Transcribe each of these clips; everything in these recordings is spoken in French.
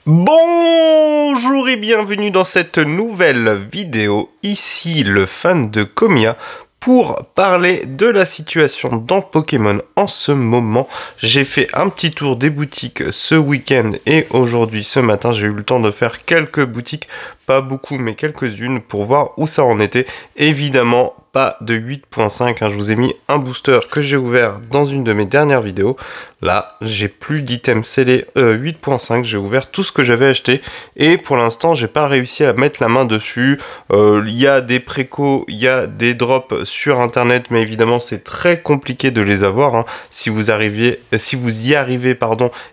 Bonjour et bienvenue dans cette nouvelle vidéo, ici le fan de Komiya, pour parler de la situation dans Pokémon en ce moment. J'ai fait un petit tour des boutiques ce week-end et aujourd'hui ce matin j'ai eu le temps de faire quelques boutiques, pas beaucoup mais quelques-unes pour voir où ça en était. Évidemment pas de 8.5, je vous ai mis un booster que j'ai ouvert dans une de mes dernières vidéos. Là, j'ai plus d'items scellés 8.5, j'ai ouvert tout ce que j'avais acheté et pour l'instant, j'ai pas réussi à mettre la main dessus. Il y a des précos, il y a des drops sur internet, mais évidemment, c'est très compliqué de les avoir. Si vous y arrivez,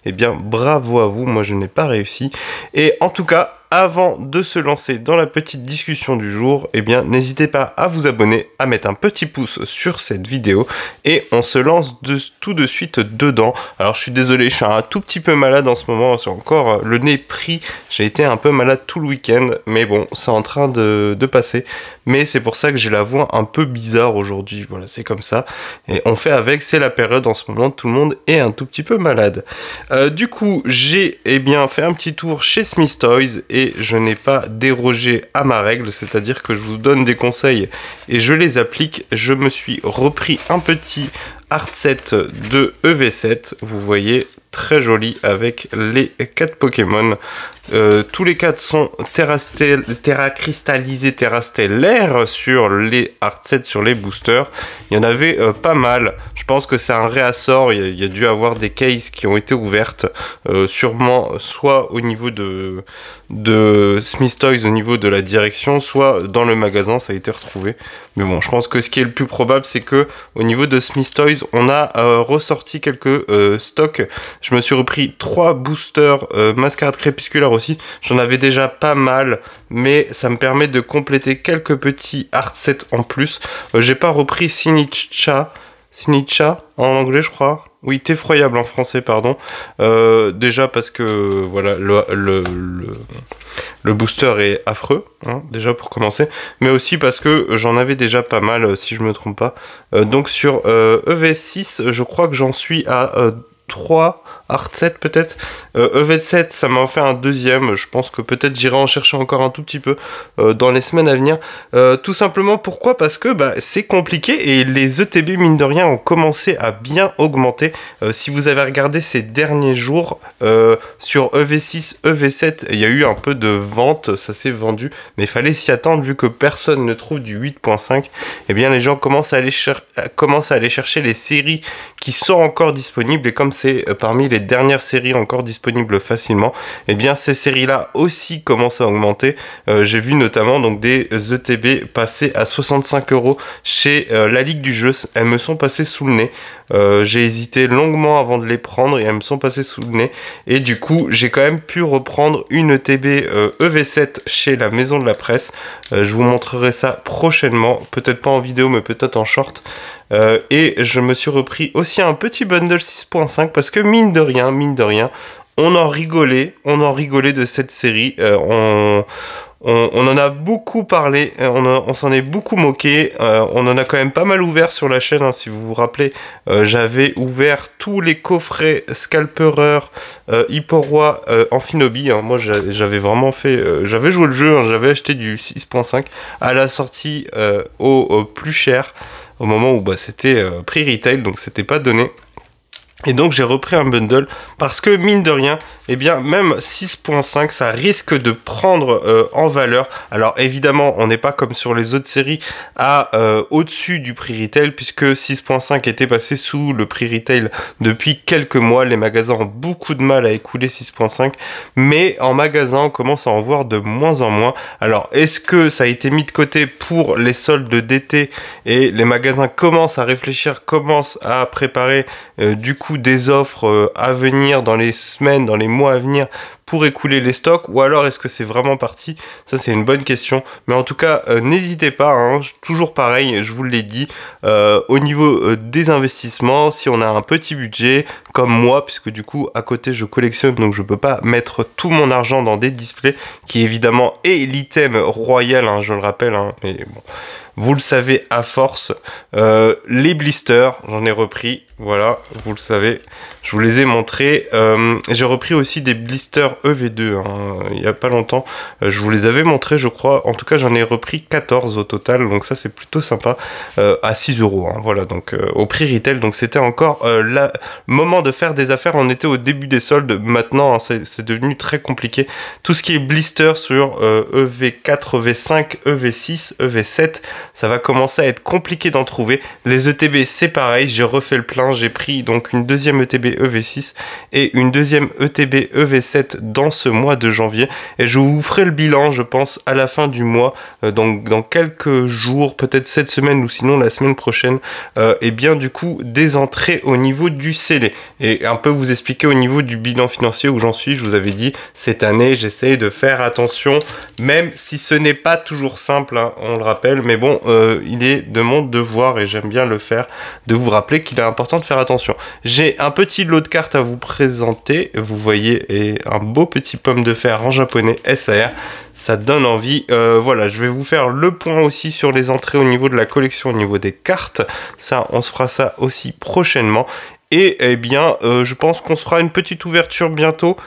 eh bien, bravo à vous. Moi, je n'ai pas réussi. Et en tout cas, avant de se lancer dans la petite discussion du jour, eh bien, n'hésitez pas à vous abonner, à mettre un petit pouce sur cette vidéo et on se lance tout de suite dedans. Alors, je suis désolé, je suis un tout petit peu malade en ce moment, c'est encore le nez pris. J'ai été un peu malade tout le week-end, mais bon, c'est en train de passer. Mais c'est pour ça que j'ai la voix un peu bizarre aujourd'hui. Voilà, c'est comme ça. Et on fait avec, c'est la période en ce moment, tout le monde est un tout petit peu malade. Du coup, j'ai fait un petit tour chez Smith Toys et je n'ai pas dérogé à ma règle, c'est-à-dire que je vous donne des conseils et je les applique. Je me suis repris un petit art set de EV7, vous voyez, très joli avec les 4 Pokémon. Tous les 4 sont Terra cristallisé, Terra stellaire sur les art sets, sur les boosters. Il y en avait pas mal. Je pense que c'est un réassort. Il y a dû avoir des cases qui ont été ouvertes, sûrement soit au niveau de Smith Toys, au niveau de la direction, soit dans le magasin, ça a été retrouvé. Mais bon, je pense que ce qui est le plus probable, c'est que au niveau de Smith Toys, on a ressorti quelques stocks. Je me suis repris 3 boosters Mascarade Crépusculaire aussi. J'en avais déjà pas mal, mais ça me permet de compléter quelques petits art sets en plus. J'ai pas repris Sinitcha en anglais, je crois. Oui, Effroyable en français, pardon. Déjà parce que voilà, le booster est affreux, déjà pour commencer, mais aussi parce que j'en avais déjà pas mal, si je me trompe pas. Donc sur EV6, je crois que j'en suis à 3 art set peut-être. EV7, ça m'a fait un deuxième. Je pense que peut-être j'irai en chercher encore un tout petit peu dans les semaines à venir. Tout simplement, pourquoi? Parce que c'est compliqué et les ETB, mine de rien, ont commencé à bien augmenter. Si vous avez regardé ces derniers jours, sur EV6, EV7, il y a eu un peu de vente, ça s'est vendu, mais il fallait s'y attendre vu que personne ne trouve du 8.5. Eh bien, les gens commencent à aller chercher les séries qui sont encore disponibles, et comme c'est parmi les dernières séries encore disponibles facilement, et bien ces séries-là aussi commencent à augmenter. J'ai vu notamment donc des ETB passer à 65 € chez la Ligue du Jeu. Elles me sont passées sous le nez. J'ai hésité longuement avant de les prendre et elles me sont passées sous le nez. Et du coup, j'ai quand même pu reprendre une ETB EV7 chez la Maison de la Presse. Je vous montrerai ça prochainement, peut-être pas en vidéo, mais peut-être en short. Et je me suis repris aussi un petit bundle 6.5 parce que mine de rien, on en rigolait de cette série. On en a beaucoup parlé, on s'en est beaucoup moqué, on en a quand même pas mal ouvert sur la chaîne, si vous vous rappelez. J'avais ouvert tous les coffrets Scalperer, Hipporoi, Amphinobi. Moi j'avais vraiment fait, j'avais joué le jeu, j'avais acheté du 6.5 à la sortie au plus cher, au moment où c'était prix retail, donc c'était pas donné. Et donc j'ai repris un bundle parce que mine de rien, même 6.5 ça risque de prendre en valeur. Alors évidemment on n'est pas comme sur les autres séries à au-dessus du prix retail, puisque 6.5 était passé sous le prix retail depuis quelques mois. Les magasins ont beaucoup de mal à écouler 6.5, mais en magasin on commence à en voir de moins en moins. Alors est-ce que ça a été mis de côté pour les soldes d'été et les magasins commencent à réfléchir, commencent à préparer du coup des offres à venir dans les semaines, dans les mois à venir pour écouler les stocks, ou alors est-ce que c'est vraiment parti? Ça c'est une bonne question, mais en tout cas n'hésitez pas, toujours pareil, je vous l'ai dit, au niveau des investissements, si on a un petit budget comme moi, puisque du coup à côté je collectionne, donc je peux pas mettre tout mon argent dans des displays, qui évidemment est l'item royal, je le rappelle, mais bon, vous le savez à force. Les blisters, j'en ai repris, voilà, vous le savez, je vous les ai montrés. J'ai repris aussi des blisters EV2 hein, il y a pas longtemps. Je vous les avais montrés, je crois. En tout cas, j'en ai repris 14 au total, donc ça c'est plutôt sympa. À 6 €, hein, voilà, donc au prix retail. Donc c'était encore le moment de faire des affaires. On était au début des soldes. Maintenant, hein, c'est devenu très compliqué. Tout ce qui est blister sur EV4, EV5, EV6, EV7, ça va commencer à être compliqué d'en trouver. Les ETB, c'est pareil. J'ai refait le plein. J'ai pris donc une deuxième ETB EV6 et une deuxième ETB EV7 dans ce mois de janvier. Et je vous ferai le bilan, je pense, à la fin du mois, donc dans quelques jours, peut-être cette semaine ou sinon la semaine prochaine. Et bien du coup, des entrées au niveau du scellé. Et un peu vous expliquer au niveau du bilan financier où j'en suis. Je vous avais dit, cette année, j'essaye de faire attention, même si ce n'est pas toujours simple, hein, on le rappelle. Mais bon, il est de mon devoir, et j'aime bien le faire, de vous rappeler qu'il est important de faire attention. J'ai un petit lot de cartes à vous présenter. Vous voyez, et un beau petit pomme de fer en japonais SAR. Ça donne envie. Voilà, je vais vous faire le point aussi sur les entrées au niveau de la collection, au niveau des cartes. Ça, on se fera ça aussi prochainement. Et eh bien, je pense qu'on se fera une petite ouverture bientôt.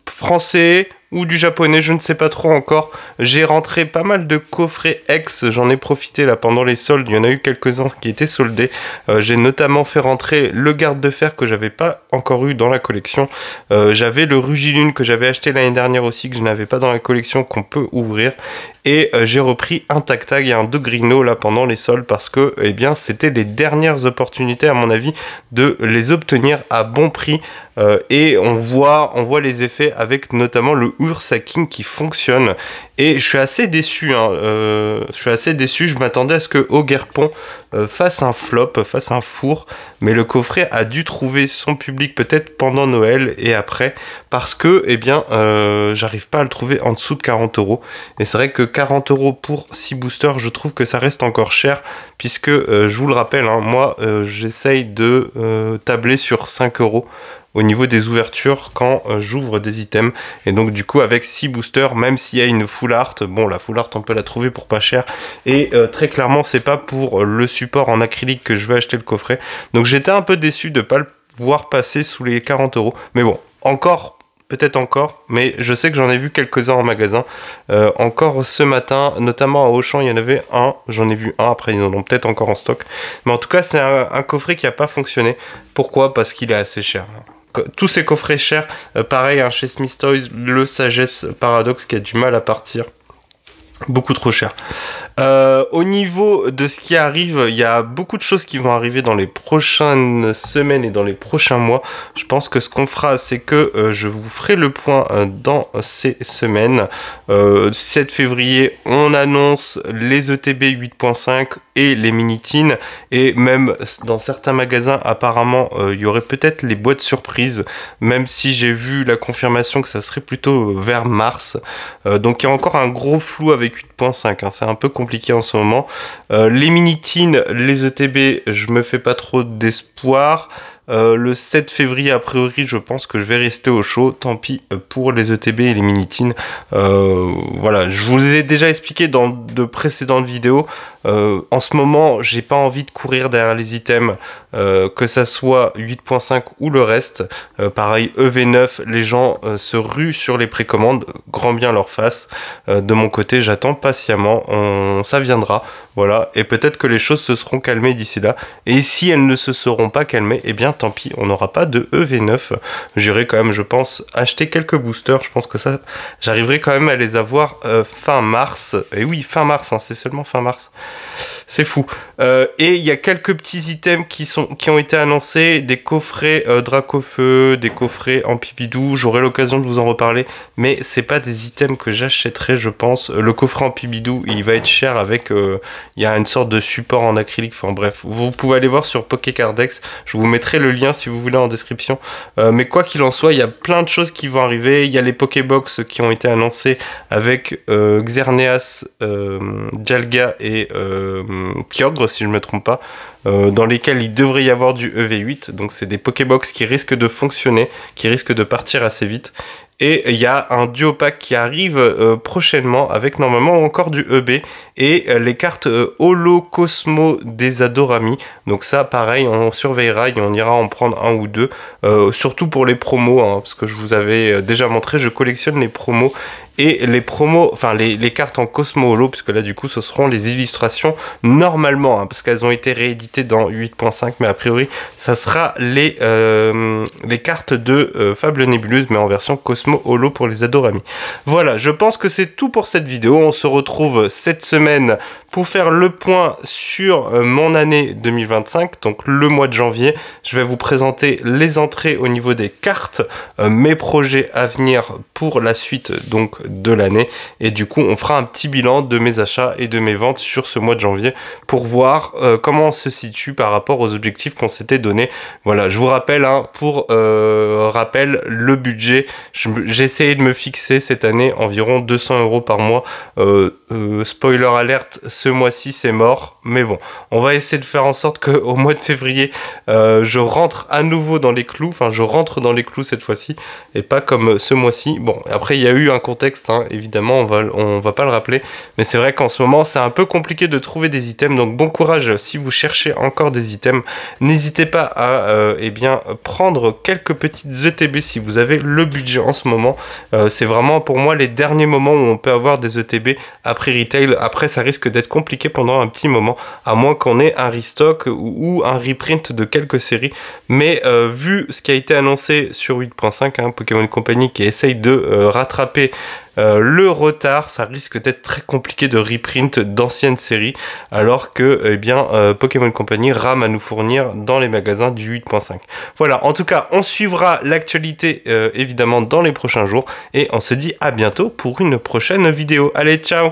Français ou du japonais, je ne sais pas trop encore. J'ai rentré pas mal de coffrets ex, j'en ai profité là pendant les soldes, il y en a eu quelques-uns qui étaient soldés. J'ai notamment fait rentrer le garde de fer que j'avais pas encore eu dans la collection. J'avais le Rugilune que j'avais acheté l'année dernière aussi, que je n'avais pas dans la collection, qu'on peut ouvrir. Et j'ai repris un Tag-Tag et un Dogrino là pendant les soldes parce que eh bien c'était les dernières opportunités à mon avis de les obtenir à bon prix. Et on voit les effets avec notamment le Ursa King qui fonctionne. Et je suis assez déçu, hein, je m'attendais à ce que Ogerpon fasse un flop, fasse un four, mais le coffret a dû trouver son public peut-être pendant Noël et après, parce que, eh bien, j'arrive pas à le trouver en dessous de 40 €. Et c'est vrai que 40 € pour 6 boosters, je trouve que ça reste encore cher, puisque, je vous le rappelle, hein, moi, j'essaye de tabler sur 5 € au niveau des ouvertures quand j'ouvre des items. Et donc du coup avec 6 boosters, même s'il y a une full art, bon la full art on peut la trouver pour pas cher. Et très clairement c'est pas pour le support en acrylique que je vais acheter le coffret. Donc j'étais un peu déçu de pas le voir passer sous les 40 €. Mais bon, encore, peut-être encore, mais je sais que j'en ai vu quelques-uns en magasin. Encore ce matin, notamment à Auchan, il y en avait un. J'en ai vu un, après ils en ont peut-être encore en stock. Mais en tout cas c'est un coffret qui a pas fonctionné. Pourquoi? Parce qu'il est assez cher. Tous ces coffrets chers, pareil hein, chez Smith Toys, le Sagesse Paradox qui a du mal à partir, beaucoup trop cher. Au niveau de ce qui arrive, il y a beaucoup de choses qui vont arriver dans les prochaines semaines et dans les prochains mois. Je pense que ce qu'on fera, c'est que je vous ferai le point dans ces semaines. 7 février, on annonce les ETB 8.5 et les mini-teens. Et même dans certains magasins, apparemment, il y aurait peut-être les boîtes surprises, même si j'ai vu la confirmation que ça serait plutôt vers mars. Donc il y a encore un gros flou avec 8.5, hein, c'est un peu compliqué en ce moment. Les mini-teens, les ETB, je me fais pas trop d'espoir. Le 7 février, a priori, je pense que je vais rester au chaud. Tant pis pour les ETB et les mini-teens. Voilà, je vous ai déjà expliqué dans de précédentes vidéos. En ce moment, j'ai pas envie de courir derrière les items, que ça soit 8.5 ou le reste. Pareil, EV9, les gens se ruent sur les précommandes, grand bien leur face. De mon côté, j'attends patiemment, ça viendra. Voilà, et peut-être que les choses se seront calmées d'ici là. Et si elles ne se seront pas calmées, eh bien tant pis, on n'aura pas de EV9. J'irai quand même, je pense, acheter quelques boosters. Je pense que ça, j'arriverai quand même à les avoir fin mars. Et oui, fin mars, hein, c'est seulement fin mars. C'est fou. Et il y a quelques petits items qui ont été annoncés, des coffrets Dracofeu, des coffrets Ampibidou. J'aurai l'occasion de vous en reparler, mais c'est pas des items que j'achèterai, je pense. Le coffret Ampibidou, il va être cher avec... il y a une sorte de support en acrylique, enfin bref, vous pouvez aller voir sur Pokécardex, je vous mettrai le lien si vous voulez en description. Mais quoi qu'il en soit, il y a plein de choses qui vont arriver. Il y a les Pokébox qui ont été annoncés avec Xerneas, Dialga et Kyogre, si je ne me trompe pas, dans lesquels il devrait y avoir du EV8. Donc c'est des Pokébox qui risquent de fonctionner, qui risquent de partir assez vite. Et il y a un duo pack qui arrive prochainement avec normalement encore du EB et les cartes Holo Cosmo des Adorami. Donc ça pareil, on surveillera et on ira en prendre un ou deux, surtout pour les promos, hein, parce que je vous avais déjà montré, je collectionne les promos et les promos, enfin les cartes en Cosmo Holo, puisque là du coup ce seront les illustrations normalement, hein, parce qu'elles ont été rééditées dans 8.5, mais a priori ça sera les cartes de Fable Nébuleuse, mais en version Cosmo Holo pour les Adorami. Voilà, je pense que c'est tout pour cette vidéo. On se retrouve cette semaine pour faire le point sur mon année 2025, donc le mois de janvier. Je vais vous présenter les entrées au niveau des cartes, mes projets à venir pour la suite donc de l'année, et du coup on fera un petit bilan de mes achats et de mes ventes sur ce mois de janvier pour voir comment on se situe par rapport aux objectifs qu'on s'était donné. Voilà, je vous rappelle, hein, pour rappel, le budget, j'ai essayé de me fixer cette année environ 200 € par mois. Spoiler alerte, ce mois-ci c'est mort, mais bon, on va essayer de faire en sorte qu'au mois de février je rentre à nouveau dans les clous, enfin je rentre dans les clous cette fois-ci et pas comme ce mois-ci. Bon, après il y a eu un contexte, hein, évidemment on va pas le rappeler, mais c'est vrai qu'en ce moment c'est un peu compliqué de trouver des items, donc bon courage si vous cherchez encore des items. N'hésitez pas à eh bien prendre quelques petites ETB si vous avez le budget en ce moment. C'est vraiment pour moi les derniers moments où on peut avoir des ETB après retail. Après ça risque d'être compliqué pendant un petit moment, à moins qu'on ait un restock ou un reprint de quelques séries, mais vu ce qui a été annoncé sur 8.5, hein, Pokémon Company qui essaye de rattraper le retard, ça risque d'être très compliqué de reprint d'anciennes séries, alors que eh bien Pokémon Company rame à nous fournir dans les magasins du 8.5. Voilà, en tout cas on suivra l'actualité évidemment dans les prochains jours, et on se dit à bientôt pour une prochaine vidéo. Allez, ciao!